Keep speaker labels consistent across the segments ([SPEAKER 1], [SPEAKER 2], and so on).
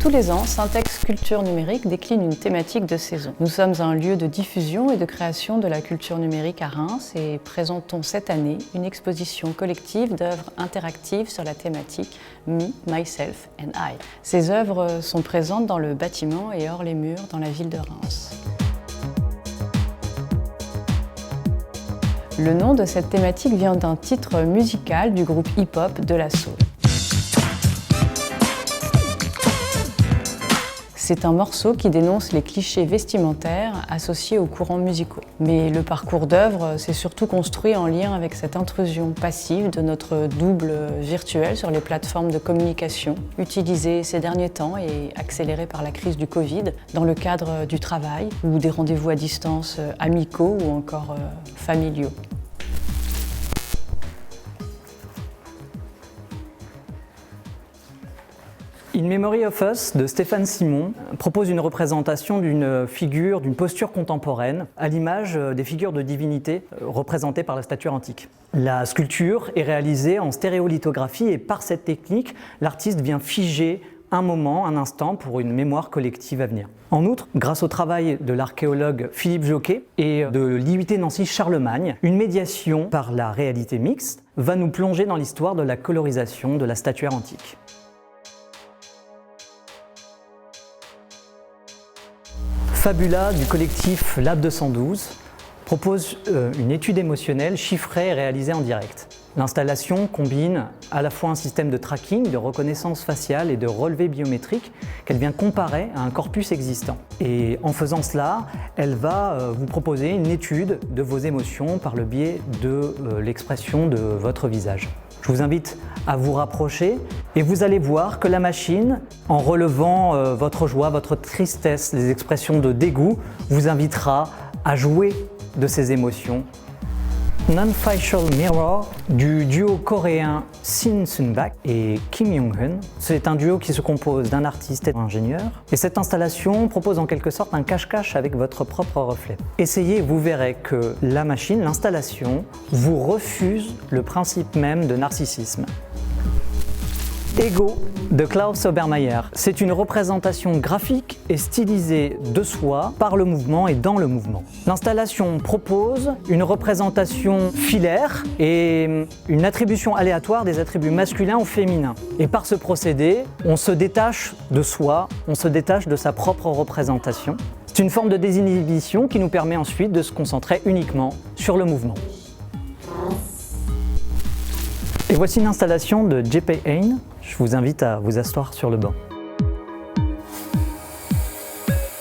[SPEAKER 1] Tous les ans, Syntex Culture Numérique décline une thématique de saison. Nous sommes un lieu de diffusion et de création de la culture numérique à Reims et présentons cette année une exposition collective d'œuvres interactives sur la thématique Me, Myself and I. Ces œuvres sont présentes dans le bâtiment et hors les murs dans la ville de Reims. Le nom de cette thématique vient d'un titre musical du groupe hip-hop De La Soul. C'est un morceau qui dénonce les clichés vestimentaires associés aux courants musicaux. Mais le parcours d'œuvre s'est surtout construit en lien avec cette intrusion passive de notre double virtuel sur les plateformes de communication, utilisées ces derniers temps et accélérées par la crise du Covid dans le cadre du travail ou des rendez-vous à distance amicaux ou encore familiaux.
[SPEAKER 2] In Memory of Us de Stéphane Simon propose une représentation d'une figure, d'une posture contemporaine à l'image des figures de divinités représentées par la statuaire antique. La sculpture est réalisée en stéréolithographie et par cette technique, l'artiste vient figer un moment, un instant pour une mémoire collective à venir. En outre, grâce au travail de l'archéologue Philippe Jocquet et de l'IUT Nancy Charlemagne, une médiation par la réalité mixte va nous plonger dans l'histoire de la colorisation de la statuaire antique. Fabula du collectif Lab 212 propose une étude émotionnelle chiffrée et réalisée en direct. L'installation combine à la fois un système de tracking, de reconnaissance faciale et de relevé biométrique qu'elle vient comparer à un corpus existant. Et en faisant cela, elle va vous proposer une étude de vos émotions par le biais de l'expression de votre visage. Je vous invite à vous rapprocher et vous allez voir que la machine, en relevant votre joie, votre tristesse, les expressions de dégoût, vous invitera à jouer de ces émotions. Non-Facial Mirror du duo coréen Shin Sun-bak et Kim Yong-hun. C'est un duo qui se compose d'un artiste et d'un ingénieur. Et cette installation propose en quelque sorte un cache-cache avec votre propre reflet. Essayez et vous verrez que la machine, l'installation, vous refuse le principe même de narcissisme. Ego de Klaus Obermeier. C'est une représentation graphique et stylisée de soi par le mouvement et dans le mouvement. L'installation propose une représentation filaire et une attribution aléatoire des attributs masculins ou féminins. Et par ce procédé, on se détache de soi, on se détache de sa propre représentation. C'est une forme de désinhibition qui nous permet ensuite de se concentrer uniquement sur le mouvement. Et voici une installation de J.P. Hayne. Je vous invite à vous asseoir sur le banc.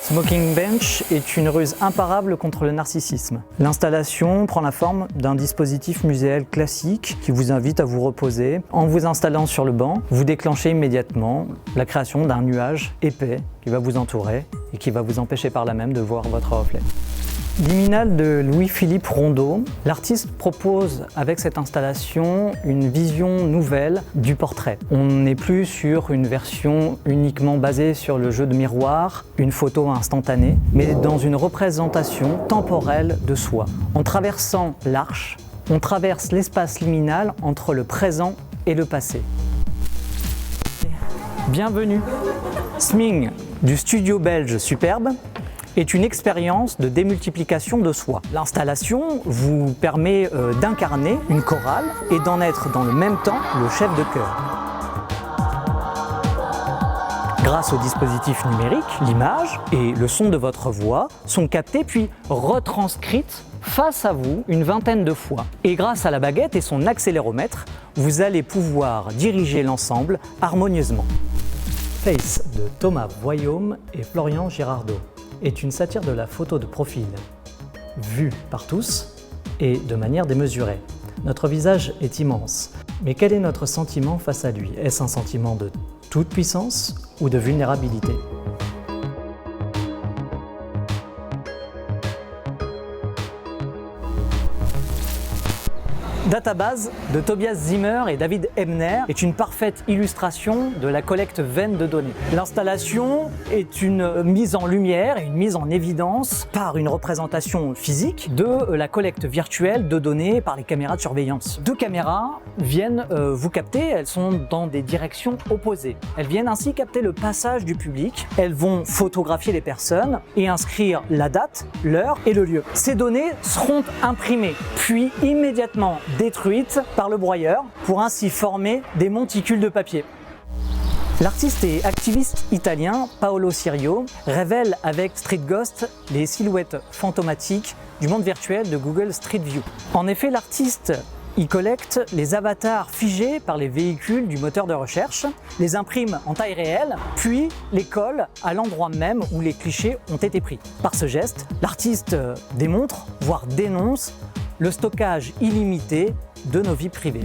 [SPEAKER 2] Smoking Bench est une ruse imparable contre le narcissisme. L'installation prend la forme d'un dispositif muséal classique qui vous invite à vous reposer. En vous installant sur le banc, vous déclenchez immédiatement la création d'un nuage épais qui va vous entourer et qui va vous empêcher par là même de voir votre reflet. Liminal de Louis-Philippe Rondeau, l'artiste propose avec cette installation une vision nouvelle du portrait. On n'est plus sur une version uniquement basée sur le jeu de miroir, une photo instantanée, mais dans une représentation temporelle de soi. En traversant l'arche, on traverse l'espace liminal entre le présent et le passé. Bienvenue. Sming du studio belge Superbe est une expérience de démultiplication de soi. L'installation vous permet d'incarner une chorale et d'en être dans le même temps le chef de chœur. Grâce au dispositif numérique, l'image et le son de votre voix sont captés puis retranscrites face à vous une vingtaine de fois. Et grâce à la baguette et son accéléromètre, vous allez pouvoir diriger l'ensemble harmonieusement. Face de Thomas Voyaume et Florian Girardot est une satire de la photo de profil, vue par tous et de manière démesurée. Notre visage est immense, mais quel est notre sentiment face à lui? Est-ce un sentiment de toute puissance ou de vulnérabilité? Database de Tobias Zimmer et David Ebner est une parfaite illustration de la collecte vaine de données. L'installation est une mise en lumière et une mise en évidence par une représentation physique de la collecte virtuelle de données par les caméras de surveillance. Deux caméras viennent vous capter, elles sont dans des directions opposées. Elles viennent ainsi capter le passage du public, elles vont photographier les personnes et inscrire la date, l'heure et le lieu. Ces données seront imprimées, puis immédiatement détruites par le broyeur pour ainsi former des monticules de papier. L'artiste et activiste italien Paolo Cirio révèle avec Street Ghost les silhouettes fantomatiques du monde virtuel de Google Street View. En effet, l'artiste y collecte les avatars figés par les véhicules du moteur de recherche, les imprime en taille réelle, puis les colle à l'endroit même où les clichés ont été pris. Par ce geste, l'artiste démontre, voire dénonce, le stockage illimité de nos vies privées.